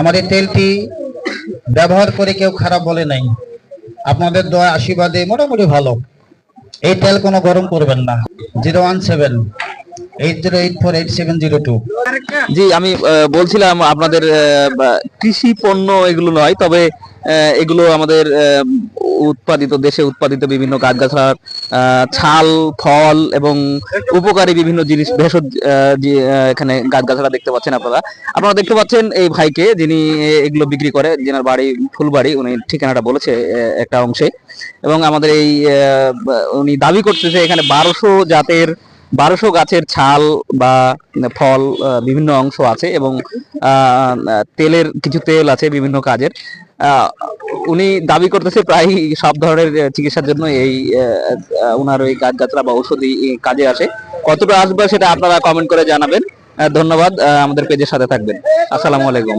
আমার এই তেলটি ব্যবহার করে কেউ খারাপ বলে নাই। আপনাদের দোয়া আশীর্বাদে মোটামুটি ভালো। এই তেল কোনো গরম করবেন না। 017-8084-8702। জি, আমি বলছিলাম আপনাদের কৃষি পণ্য এগুলো নয়, তবে এগুলো আমাদের দেশে উৎপাদিত বিভিন্ন গাছগাছার ছাল, ফল এবং উপকারী বিভিন্ন জিনিস ভেষজ এখানে গাছগাছালা দেখতে পাচ্ছেন। আপনারা দেখতে পাচ্ছেন এই ভাইকে, যিনি এগুলো বিক্রি করে, যেনার বাড়ি ফুলবাড়ি, উনি ঠিকানাটা বলেছে একটা অংশে। এবং আমাদের এই উনি দাবি করতেছে এখানে 1200 গাছের ছাল বা ফল বিভিন্ন অংশ আছে, এবং তেলের কিছু তেল আছে বিভিন্ন কাজের। উনি দাবি করতেছে প্রায় সব ধরনের চিকিৎসার জন্য এই উনার ওই গাছগাছরা বা ঔষধি কাজে আসে। কতটা আসবে সেটা আপনারা কমেন্ট করে জানাবেন। ধন্যবাদ, আমাদের পেজের সাথে থাকবেন। আসসালামু আলাইকুম।